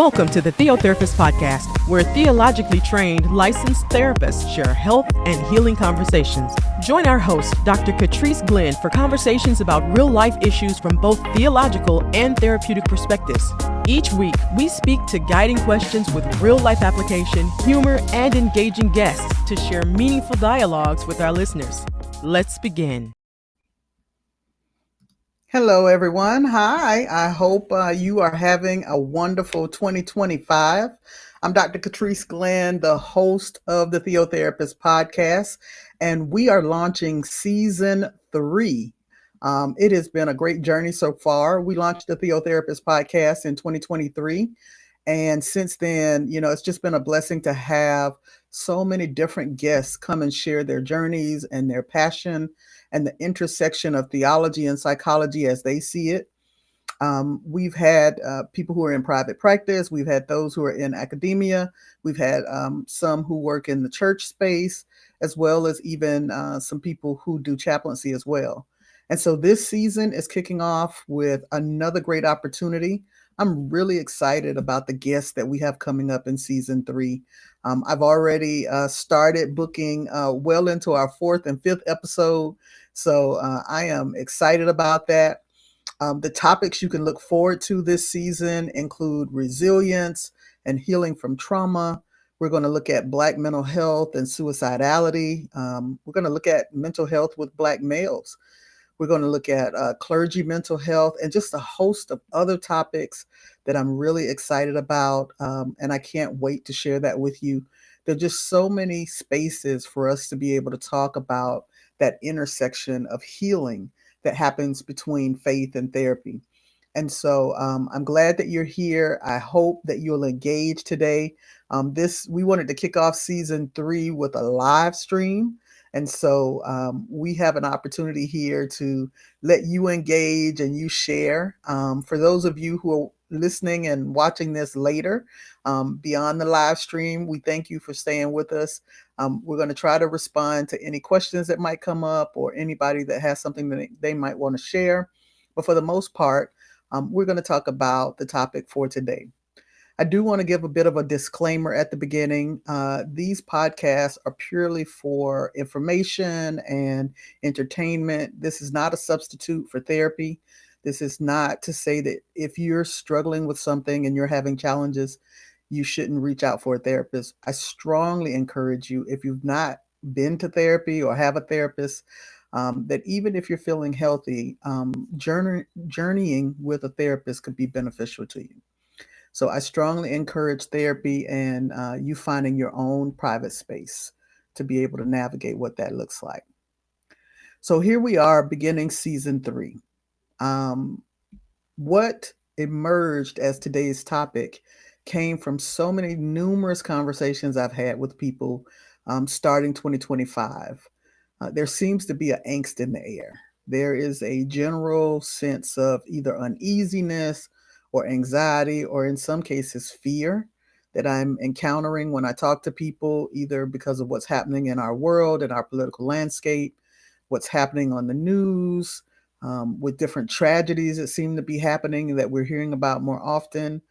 Welcome to the Theo Therapist Podcast, where theologically trained licensed therapists share health and healing conversations. Join our host, Dr. Catrice Glenn, for conversations about real-life issues from both theological and therapeutic perspectives. Each week, we speak to guiding questions with real-life application, humor, and engaging guests to share meaningful dialogues with our listeners. Let's begin. Hello, everyone. Hi. I hope you are having a wonderful 2025. I'm Dr. Catrice Glenn, the host of the Theo Therapist Podcast, and we are launching season 3. It has been a great journey so far. We launched the Theo Therapist Podcast in 2023. And since then, it's just been a blessing to have so many different guests come and share their journeys and their passion and the intersection of theology and psychology as they see it. We've had people who are in private practice. We've had those who are in academia. We've had some who work in the church space, as well as even some people who do chaplaincy as well. And so this season is kicking off with another great opportunity. I'm really excited about the guests that we have coming up in season 3. I've already started booking well into our 4th and 5th episode. So I am excited about that. The topics you can look forward to this season include resilience and healing from trauma. We're going to look at Black mental health and suicidality. We're going to look at mental health with Black males. We're going to look at clergy mental health and just a host of other topics that I'm really excited about. And I can't wait to share that with you. There are just so many spaces for us to be able to talk about that intersection of healing that happens between faith and therapy. And so I'm glad that you're here. I hope that you'll engage today. We wanted to kick off season 3 with a live stream. And so we have an opportunity here to let you engage and you share. For those of you who are listening and watching this later, beyond the live stream, we thank you for staying with us. We're going to try to respond to any questions that might come up or anybody that has something that they might want to share. But for the most part, we're going to talk about the topic for today. I do want to give a bit of a disclaimer at the beginning. These podcasts are purely for information and entertainment. This is not a substitute for therapy. This is not to say that if you're struggling with something and you're having challenges, you shouldn't reach out for a therapist. I strongly encourage you, if you've not been to therapy or have a therapist, that even if you're feeling healthy, journeying with a therapist could be beneficial to you. So I strongly encourage therapy and you finding your own private space to be able to navigate what that looks like. So here we are beginning season 3. What emerged as today's topic came from so many numerous conversations I've had with people starting 2025. There seems to be an angst in the air. There is a general sense of either uneasiness or anxiety, or in some cases, fear that I'm encountering when I talk to people, either because of what's happening in our world, in our political landscape, what's happening on the news, with different tragedies that seem to be happening that we're hearing about more often.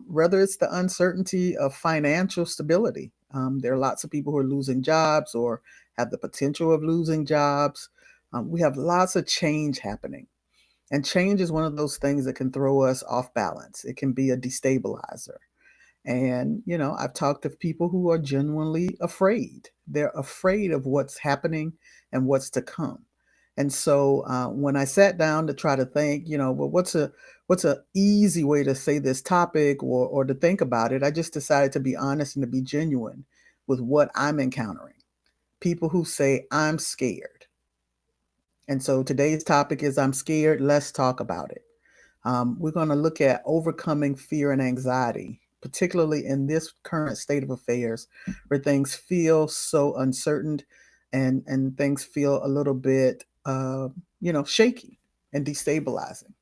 Whether it's the uncertainty of financial stability. There are lots of people who are losing jobs or have the potential of losing jobs. We have lots of change happening. And change is one of those things that can throw us off balance. It can be a destabilizer. And, I've talked to people who are genuinely afraid. They're afraid of what's happening and what's to come. And so when I sat down to try to think, what's a easy way to say this topic or to think about it, I just decided to be honest and to be genuine with what I'm encountering. People who say, I'm scared. And so today's topic is I'm scared. Let's talk about it. We're going to look at overcoming fear and anxiety, particularly in this current state of affairs where things feel so uncertain and things feel a little bit, shaky and destabilizing.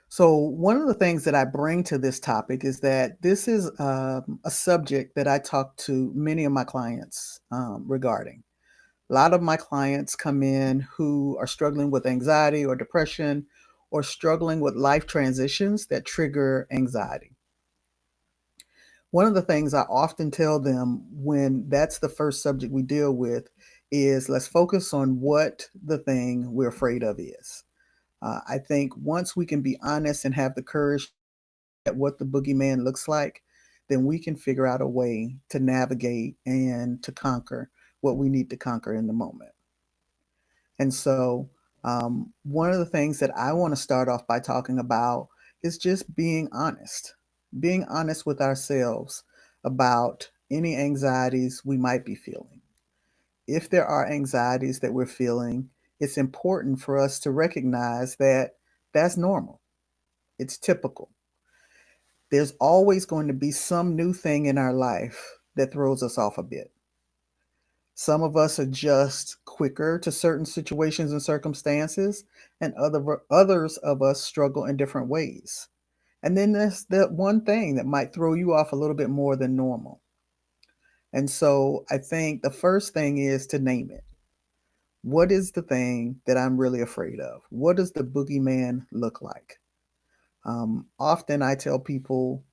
So one of the things that I bring to this topic is that this is a subject that I talk to many of my clients regarding. A lot of my clients come in who are struggling with anxiety or depression or struggling with life transitions that trigger anxiety. One of the things I often tell them when that's the first subject we deal with is let's focus on what the thing we're afraid of is. I think once we can be honest and have the courage at what the boogeyman looks like, then we can figure out a way to navigate and to conquer what we need to conquer in the moment. And so, one of the things that I want to start off by talking about is just being honest with ourselves about any anxieties we might be feeling. If there are anxieties that we're feeling, it's important for us to recognize that that's normal, it's typical. There's always going to be some new thing in our life that throws us off a bit. Some of us adjust quicker to certain situations and circumstances, and others of us struggle in different ways. And then there's that one thing that might throw you off a little bit more than normal. And so I think the first thing is to name it. What is the thing that I'm really afraid of? What does the boogeyman look like? Often I tell people,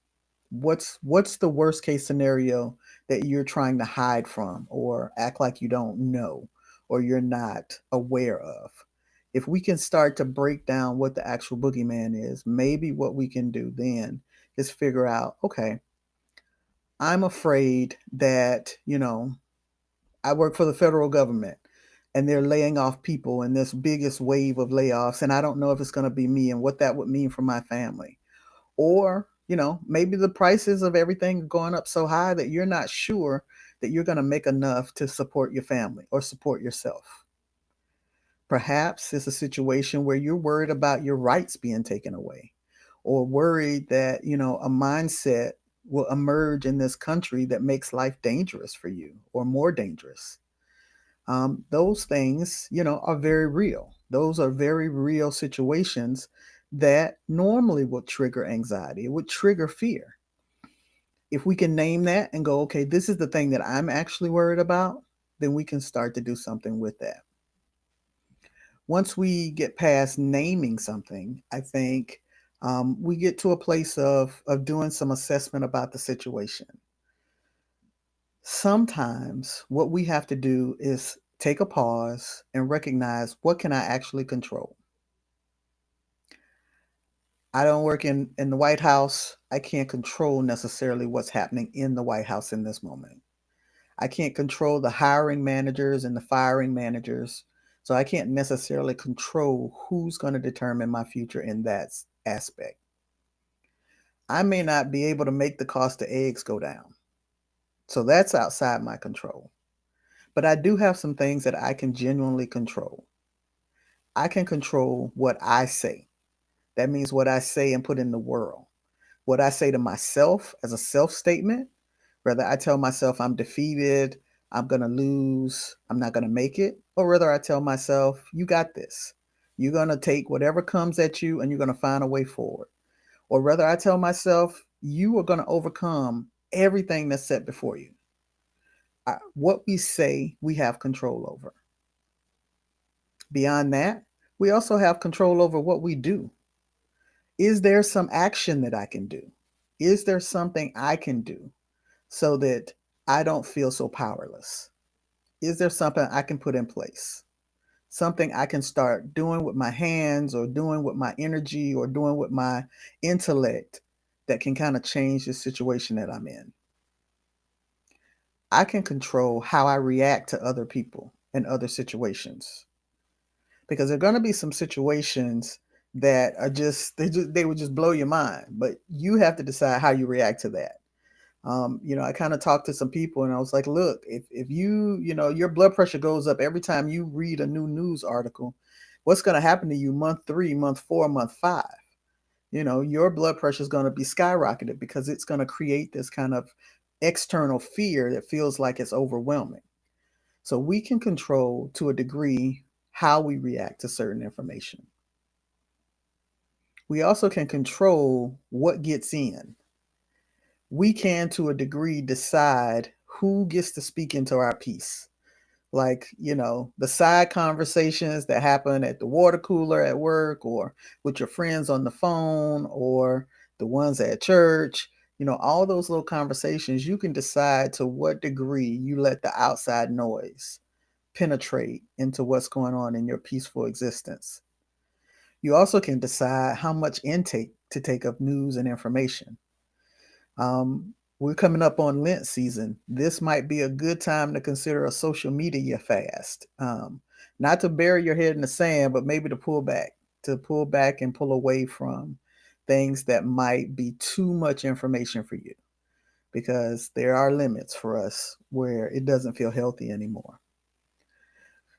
what's the worst case scenario that you're trying to hide from or act like you don't know or you're not aware of? If we can start to break down what the actual boogeyman is, maybe what we can do then is figure out, okay, I'm afraid that, I work for the federal government and they're laying off people in this biggest wave of layoffs, and I don't know if it's going to be me and what that would mean for my family. Or, maybe the prices of everything are going up so high that you're not sure that you're going to make enough to support your family or support yourself. Perhaps it's a situation where you're worried about your rights being taken away, or worried that, a mindset will emerge in this country that makes life dangerous for you or more dangerous. Those things, are very real. Those are very real situations that normally would trigger anxiety. It would trigger fear. If we can name that and go, okay, this is the thing that I'm actually worried about, then we can start to do something with that. Once we get past naming something, I think we get to a place of doing some assessment about the situation. Sometimes what we have to do is take a pause and recognize, what can I actually control? I don't work in the White House. I can't control necessarily what's happening in the White House in this moment. I can't control the hiring managers and the firing managers. So I can't necessarily control who's going to determine my future in that aspect. I may not be able to make the cost of eggs go down. So that's outside my control. But I do have some things that I can genuinely control. I can control what I say. That means what I say and put in the world. What I say to myself as a self statement, whether I tell myself I'm defeated, I'm going to lose, I'm not going to make it, or whether I tell myself, you got this. You're going to take whatever comes at you and you're going to find a way forward. Or whether I tell myself, you are going to overcome everything that's set before you. What we say, we have control over. Beyond that, we also have control over what we do. Is there some action that I can do? Is there something I can do so that I don't feel so powerless? Is there something I can put in place? Something I can start doing with my hands or doing with my energy or doing with my intellect that can kind of change the situation that I'm in? I can control how I react to other people and other situations. Because there are going to be some situations that are they would just blow your mind, but you have to decide how you react to that. I kind of talked to some people and I was like, look, if your blood pressure goes up every time you read a new news article, what's going to happen to you month 3, month 4, month 5? Your blood pressure is going to be skyrocketed because it's going to create this kind of external fear that feels like it's overwhelming. So we can control to a degree how we react to certain information. We also can control what gets in. We can, to a degree, decide who gets to speak into our piece. Like, the side conversations that happen at the water cooler at work or with your friends on the phone or the ones at church. All those little conversations, you can decide to what degree you let the outside noise penetrate into what's going on in your peaceful existence. You also can decide how much intake to take of news and information. We're coming up on Lent season. This might be a good time to consider a social media fast. Not to bury your head in the sand, but maybe to pull back and pull away from things that might be too much information for you, because there are limits for us where it doesn't feel healthy anymore.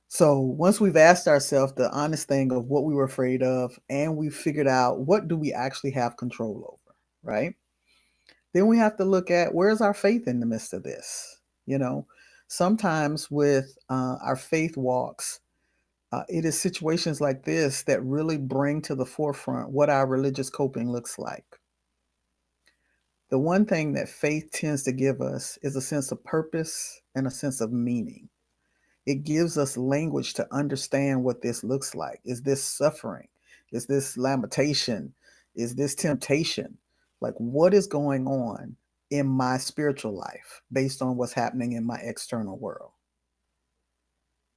So once we've asked ourselves the honest thing of what we were afraid of, and we've figured out what do we actually have control over, right? Then we have to look at, where's our faith in the midst of this? Sometimes with our faith walks, it is situations like this that really bring to the forefront what our religious coping looks like. The one thing that faith tends to give us is a sense of purpose and a sense of meaning. It gives us language to understand what this looks like. Is this suffering? Is this lamentation? Is this temptation? Like, what is going on in my spiritual life based on what's happening in my external world?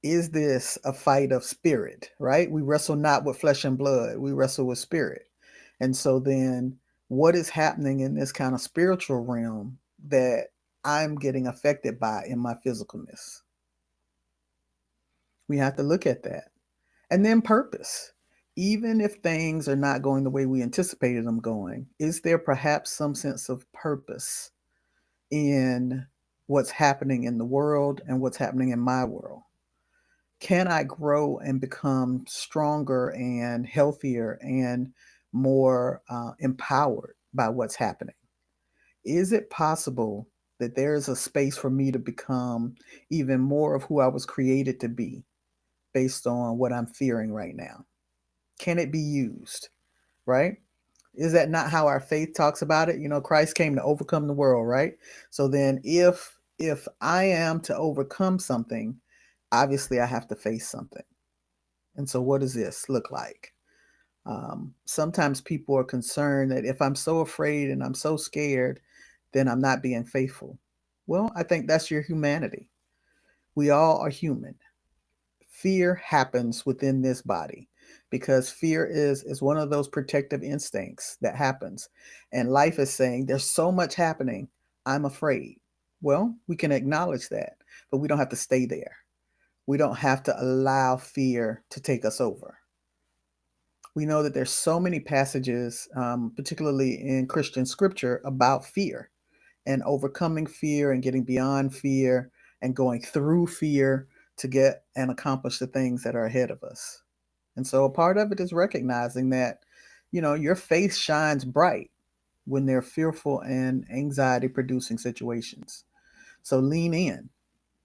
Is this a fight of spirit, right? We wrestle not with flesh and blood, we wrestle with spirit. And so then what is happening in this kind of spiritual realm that I'm getting affected by in my physicalness? We have to look at that. And then purpose. Even if things are not going the way we anticipated them going, is there perhaps some sense of purpose in what's happening in the world and what's happening in my world? Can I grow and become stronger and healthier and more empowered by what's happening? Is it possible that there is a space for me to become even more of who I was created to be based on what I'm fearing right now? Can it be used, right? Is that not how our faith talks about it? Christ came to overcome the world, right? So then if I am to overcome something, obviously I have to face something. And so what does this look like? Sometimes people are concerned that if I'm so afraid and I'm so scared, then I'm not being faithful. Well, I think that's your humanity. We all are human. Fear happens within this body because fear is one of those protective instincts that happens. And life is saying, there's so much happening, I'm afraid. Well, we can acknowledge that, but we don't have to stay there. We don't have to allow fear to take us over. We know that there's so many passages, particularly in Christian scripture, about fear and overcoming fear and getting beyond fear and going through fear to get and accomplish the things that are ahead of us. And so a part of it is recognizing that, your faith shines bright when they're fearful and anxiety producing situations. So lean in.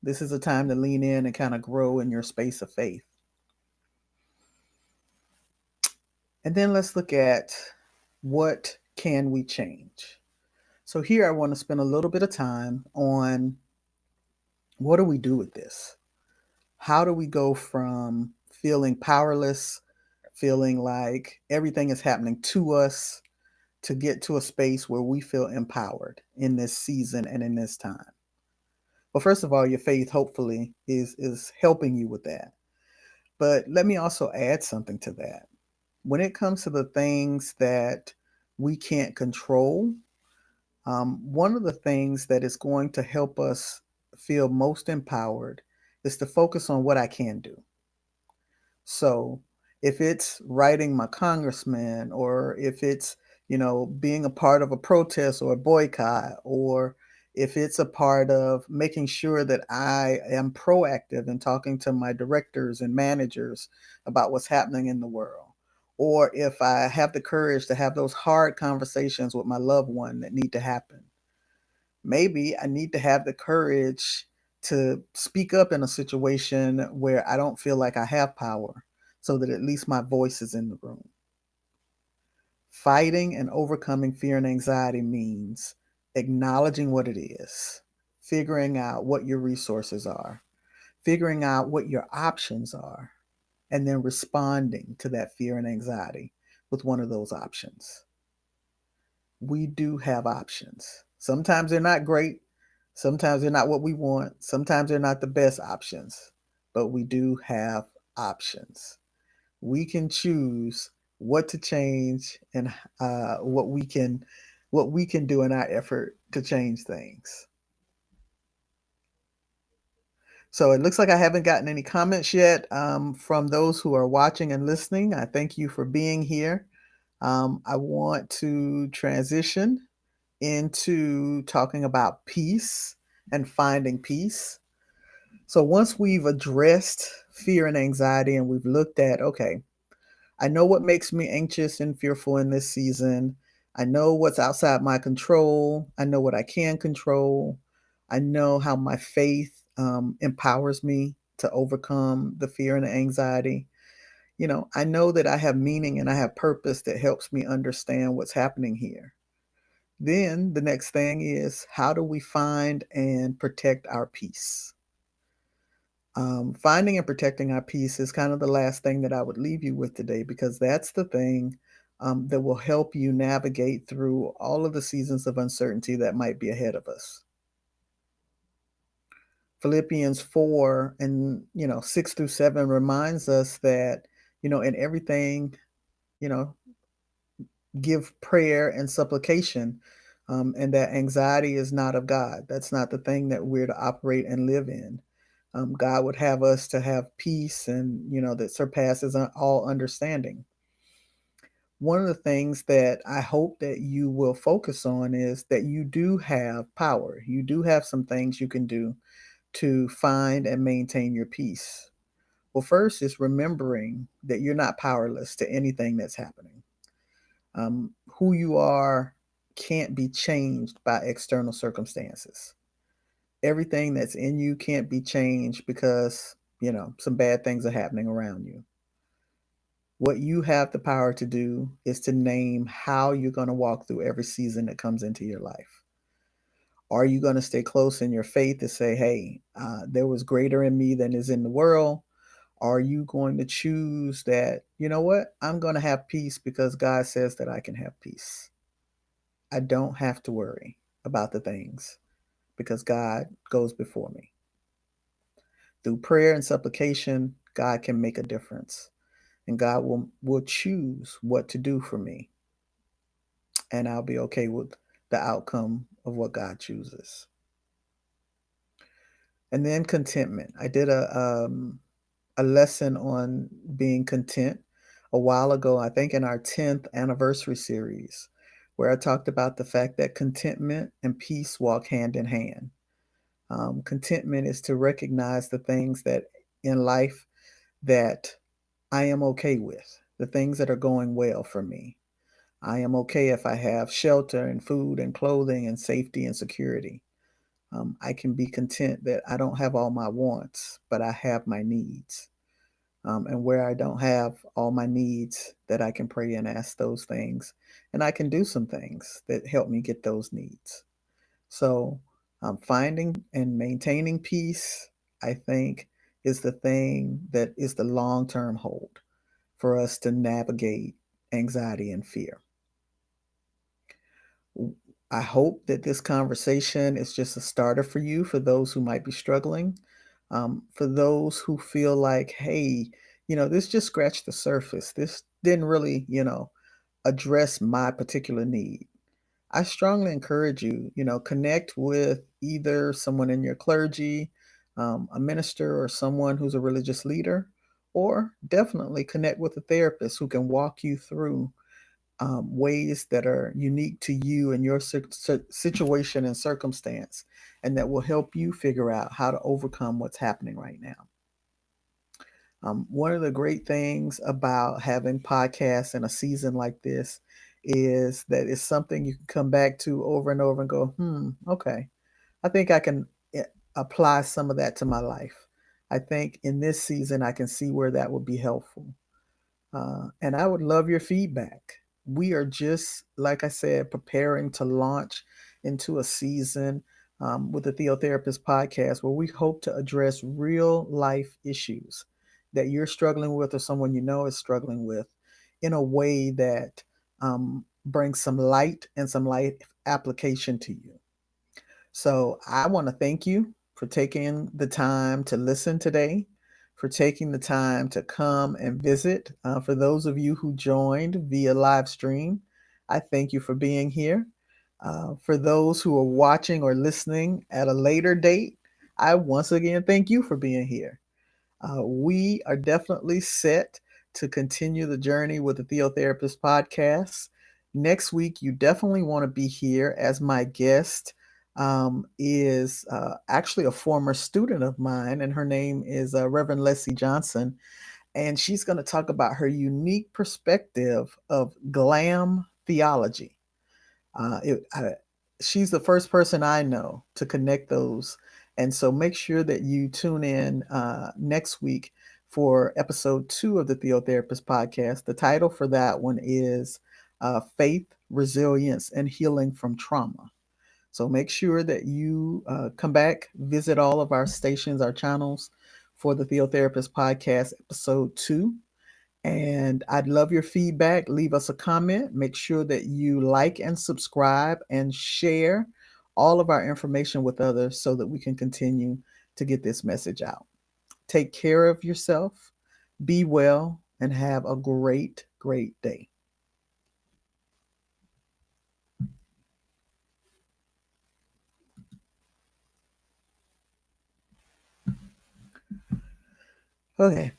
This is a time to lean in and kind of grow in your space of faith. And then let's look at, what can we change? So here I want to spend a little bit of time on, what do we do with this? How do we go from feeling powerless, feeling like everything is happening to us, to get to a space where we feel empowered in this season and in this time? Well, first of all, your faith hopefully is helping you with that. But let me also add something to that. When it comes to the things that we can't control, one of the things that is going to help us feel most empowered is to focus on what I can do. So if it's writing my congressman, or if it's, being a part of a protest or a boycott, or if it's a part of making sure that I am proactive in talking to my directors and managers about what's happening in the world, or if I have the courage to have those hard conversations with my loved one that need to happen. Maybe I need to have the courage to speak up in a situation where I don't feel like I have power, so that at least my voice is in the room. Fighting and overcoming fear and anxiety means acknowledging what it is, figuring out what your resources are, figuring out what your options are, and then responding to that fear and anxiety with one of those options. we do have options. Sometimes they're not great. Sometimes they're not what we want. Sometimes they're not the best options, but we do have options. We can choose what to change and what we can do in our effort to change things. So it looks like I haven't gotten any comments yet from those who are watching and listening. I thank you for being here. I want to transition into talking about peace and finding peace. So once we've addressed fear and anxiety and we've looked at, okay, I know what makes me anxious and fearful in this season. I know what's outside my control. I know what I can control. I know how my faith empowers me to overcome the fear and the anxiety. I know that I have meaning and I have purpose that helps me understand what's happening here. Then the next thing is, how do we find and protect our peace? Finding and protecting our peace is kind of the last thing that I would leave you with today, because that's the thing that will help you navigate through all of the seasons of uncertainty that might be ahead of us. Philippians 4 and 6 through 7 reminds us that in everything, you know give prayer and supplication, and that anxiety is not of God. That's not the thing that we're to operate and live in. God would have us to have peace and that surpasses all understanding. One of the things that I hope that you will focus on is that you do have power. You do have some things you can do to find and maintain your peace. Well, first is remembering that you're not powerless to anything that's happening. Who you are can't be changed by external circumstances. Everything that's in you can't be changed because, some bad things are happening around you. What you have the power to do is to name how you're going to walk through every season that comes into your life. Are you going to stay close in your faith to say, hey, there was greater in me than is in the world? Are you going to choose that, you know what, I'm going to have peace because God says that I can have peace? I don't have to worry about the things because God goes before me. Through prayer and supplication, God can make a difference, and God will choose what to do for me, and I'll be okay with the outcome of what God chooses. And then contentment. I did a lesson on being content a while ago, I think in our 10th anniversary series, where I talked about the fact that contentment and peace walk hand in hand. Contentment is to recognize the things that in life that I am okay with, the things that are going well for me. I am okay if I have shelter and food and clothing and safety and security. I can be content that I don't have all my wants, but I have my needs. And where I don't have all my needs, that I can pray and ask those things. And I can do some things that help me get those needs. So finding and maintaining peace, I think, is the thing that is the long-term hold for us to navigate anxiety and fear. I hope that this conversation is just a starter for you, for those who might be struggling, for those who feel like, hey, this just scratched the surface. This didn't really, address my particular need. I strongly encourage you, connect with either someone in your clergy, a minister, or someone who's a religious leader, or definitely connect with a therapist who can walk you through ways that are unique to you and your situation and circumstance, and that will help you figure out how to overcome what's happening right now. One of the great things about having podcasts in a season like this is that it's something you can come back to over and over and go, okay, I think I can apply some of that to my life. I think in this season, I can see where that would be helpful. And I would love your feedback. We are just, like I said, preparing to launch into a season with the Theo Therapist Podcast, where we hope to address real life issues that you're struggling with or someone you know is struggling with in a way that bring some light and some light application to you. So I want to thank you for taking the time to listen today, for taking the time to come and visit. For those of you who joined via live stream, I thank you for being here. For those who are watching or listening at a later date, I once again thank you for being here. We are definitely set to continue the journey with the TheoTherapist Podcast. Next week, you definitely want to be here as my guest. Is actually a former student of mine, and her name is Reverend Leslie Johnson. And she's going to talk about her unique perspective of glam theology. Uh, it, I, she's the first person I know to connect those. And so make sure that you tune in next week for episode 2 of the TheoTherapist Podcast. The title for that one is Faith, Resilience, and Healing from Trauma. So make sure that you come back, visit all of our stations, our channels for the TheoTherapist Podcast, episode 2. And I'd love your feedback. Leave us a comment. Make sure that you like and subscribe and share all of our information with others so that we can continue to get this message out. Take care of yourself, be well, and have a great, great day. Okay.